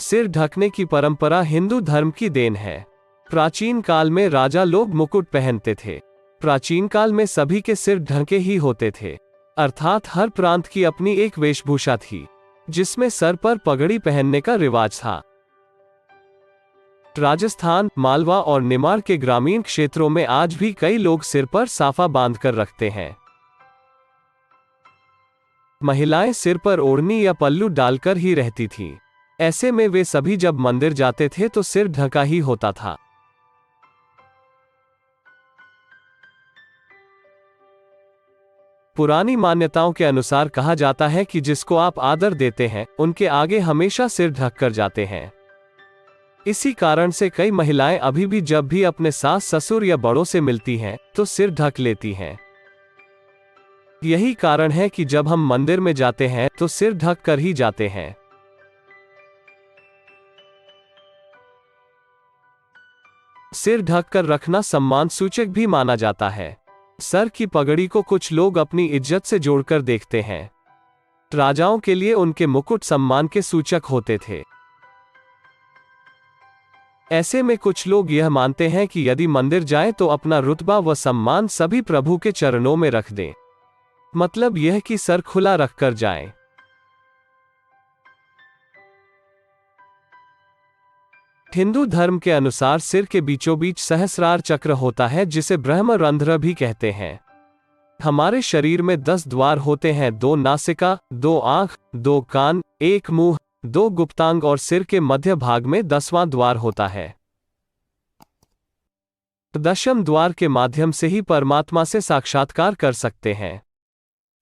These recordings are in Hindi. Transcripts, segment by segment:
सिर ढकने की परंपरा हिंदू धर्म की देन है। प्राचीन काल में राजा लोग मुकुट पहनते थे। प्राचीन काल में सभी के सिर ढके ही होते थे, अर्थात हर प्रांत की अपनी एक वेशभूषा थी जिसमें सर पर पगड़ी पहनने का रिवाज था। राजस्थान, मालवा और निमाड़ के ग्रामीण क्षेत्रों में आज भी कई लोग सिर पर साफा बांधकर रखते हैं। महिलाएं सिर पर ओढ़नी या पल्लू डालकर ही रहती थीं। ऐसे में वे सभी जब मंदिर जाते थे तो सिर ढका ही होता था। पुरानी मान्यताओं के अनुसार कहा जाता है कि जिसको आप आदर देते हैं उनके आगे हमेशा सिर ढककर जाते हैं। इसी कारण से कई महिलाएं अभी भी जब भी अपने सास ससुर या बड़ों से मिलती हैं तो सिर ढक लेती हैं। यही कारण है कि जब हम मंदिर में जाते हैं तो सिर ढक कर ही जाते हैं। सिर ढक कर रखना सम्मान सूचक भी माना जाता है। सर की पगड़ी को कुछ लोग अपनी इज्जत से जोड़कर देखते हैं। राजाओं के लिए उनके मुकुट सम्मान के सूचक होते थे। ऐसे में कुछ लोग यह मानते हैं कि यदि मंदिर जाएं तो अपना रुतबा व सम्मान सभी प्रभु के चरणों में रख दें। मतलब यह कि सर खुला रखकर जाएं। हिंदू धर्म के अनुसार सिर के बीचों बीच सहस्रार चक्र होता है जिसे ब्रह्म रंध्र भी कहते हैं। हमारे शरीर में 10 द्वार होते हैं, 2 नासिका, 2 आंख, 2 कान, 1 मुंह, 2 गुप्तांग और सिर के मध्य भाग में 10वां द्वार होता है। 10वें द्वार के माध्यम से ही परमात्मा से साक्षात्कार कर सकते हैं।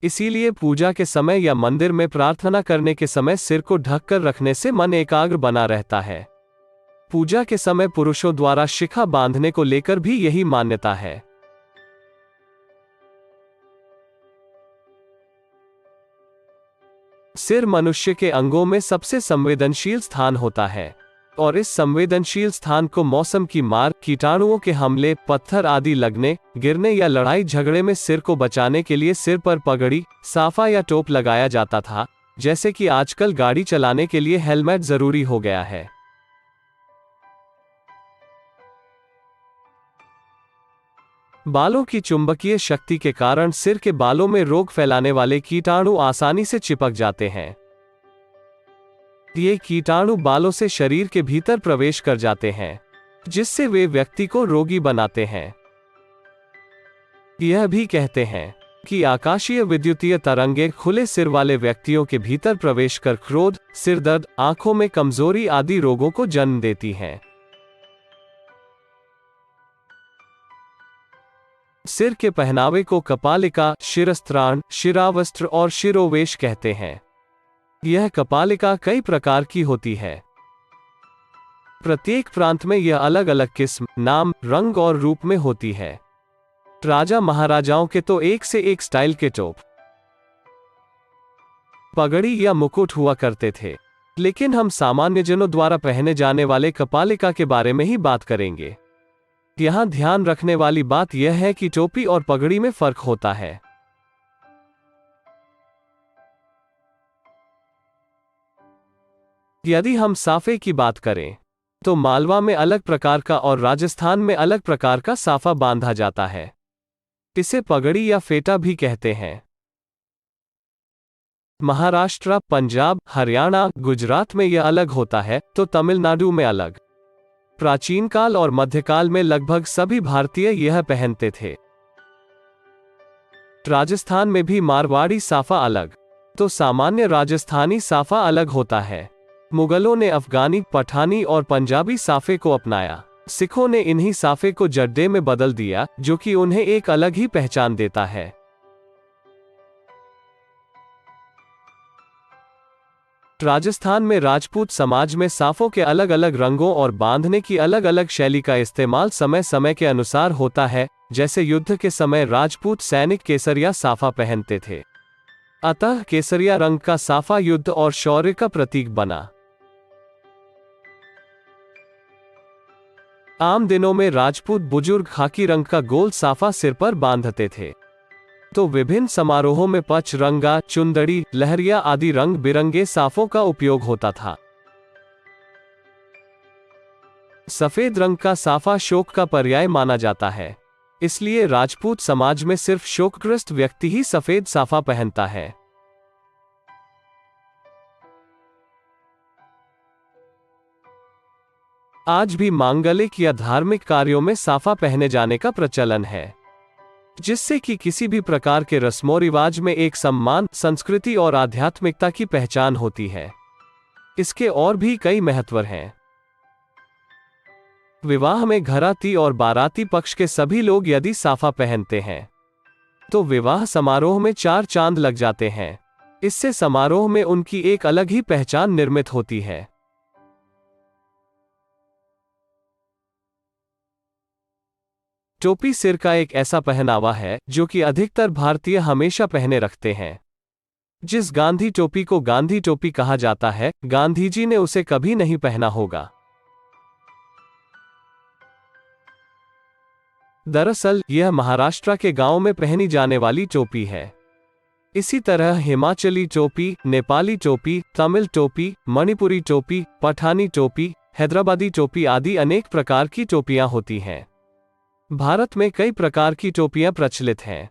इसीलिए पूजा के समय या मंदिर में प्रार्थना करने के समय सिर को ढककर रखने से मन एकाग्र बना रहता है। पूजा के समय पुरुषों द्वारा शिखा बांधने को लेकर भी यही मान्यता है। सिर मनुष्य के अंगों में सबसे संवेदनशील स्थान होता है और इस संवेदनशील स्थान को मौसम की मार, कीटाणुओं के हमले, पत्थर आदि लगने, गिरने या लड़ाई झगड़े में सिर को बचाने के लिए सिर पर पगड़ी, साफा या टोप लगाया जाता था, जैसे कि आजकल गाड़ी चलाने के लिए हेलमेट जरूरी हो गया है। बालों की चुंबकीय शक्ति के कारण सिर के बालों में रोग फैलाने वाले कीटाणु आसानी से चिपक जाते हैं। ये कीटाणु बालों से शरीर के भीतर प्रवेश कर जाते हैं, जिससे वे व्यक्ति को रोगी बनाते हैं। यह भी कहते हैं कि आकाशीय विद्युतीय तरंगें खुले सिर वाले व्यक्तियों के भीतर प्रवेश कर क्रोध, सिरदर्द, आंखों में कमजोरी आदि रोगों को जन्म देती हैं। सिर के पहनावे को कपालिका, शिरस्त्राण, शिरावस्त्र और शिरोवेश कहते हैं। यह कपालिका कई प्रकार की होती है। प्रत्येक प्रांत में यह अलग अलग किस्म, नाम, रंग और रूप में होती है। राजा महाराजाओं के तो एक से एक स्टाइल के टोप, पगड़ी या मुकुट हुआ करते थे, लेकिन हम सामान्य जनों द्वारा पहने जाने वाले कपालिका के बारे में ही बात करेंगे। यहां ध्यान रखने वाली बात यह है कि टोपी और पगड़ी में फर्क होता है। यदि हम साफे की बात करें तो मालवा में अलग प्रकार का और राजस्थान में अलग प्रकार का साफा बांधा जाता है। इसे पगड़ी या फेटा भी कहते हैं। महाराष्ट्र, पंजाब, हरियाणा, गुजरात में यह अलग होता है तो तमिलनाडु में अलग। प्राचीन काल और मध्यकाल में लगभग सभी भारतीय यह पहनते थे। राजस्थान में भी मारवाड़ी साफा अलग तो सामान्य राजस्थानी साफा अलग होता है। मुगलों ने अफगानी, पठानी और पंजाबी साफे को अपनाया। सिखों ने इन्हीं साफे को जड्डे में बदल दिया, जो कि उन्हें एक अलग ही पहचान देता है। राजस्थान में राजपूत समाज में साफों के अलग अलग रंगों और बांधने की अलग अलग शैली का इस्तेमाल समय समय के अनुसार होता है। जैसे युद्ध के समय राजपूत सैनिक केसरिया साफा पहनते थे, अतः केसरिया रंग का साफा युद्ध और शौर्य का प्रतीक बना। आम दिनों में राजपूत बुजुर्ग खाकी रंग का गोल साफा सिर पर बांधते थे, तो विभिन्न समारोहों में पचरंगा, चुंदड़ी, लहरिया आदि रंग बिरंगे साफों का उपयोग होता था। सफेद रंग का साफा शोक का पर्याय माना जाता है, इसलिए राजपूत समाज में सिर्फ शोकग्रस्त व्यक्ति ही सफेद साफा पहनता है। आज भी मांगलिक या धार्मिक कार्यों में साफा पहने जाने का प्रचलन है, जिससे कि किसी भी प्रकार के रस्मों रिवाज में एक सम्मान, संस्कृति और आध्यात्मिकता की पहचान होती है। इसके और भी कई महत्व हैं। विवाह में घराती और बाराती पक्ष के सभी लोग यदि साफा पहनते हैं तो विवाह समारोह में 4 चांद लग जाते हैं। इससे समारोह में उनकी एक अलग ही पहचान निर्मित होती है। टोपी सिर का एक ऐसा पहनावा है जो कि अधिकतर भारतीय हमेशा पहने रखते हैं। जिस गांधी टोपी को गांधी टोपी कहा जाता है, गांधी जी ने उसे कभी नहीं पहना होगा। दरअसल यह महाराष्ट्र के गांव में पहनी जाने वाली टोपी है। इसी तरह हिमाचली टोपी, नेपाली टोपी, तमिल टोपी, मणिपुरी टोपी, पठानी टोपी, हैदराबादी टोपी आदि अनेक प्रकार की टोपियां होती हैं। भारत में कई प्रकार की टोपियां प्रचलित हैं।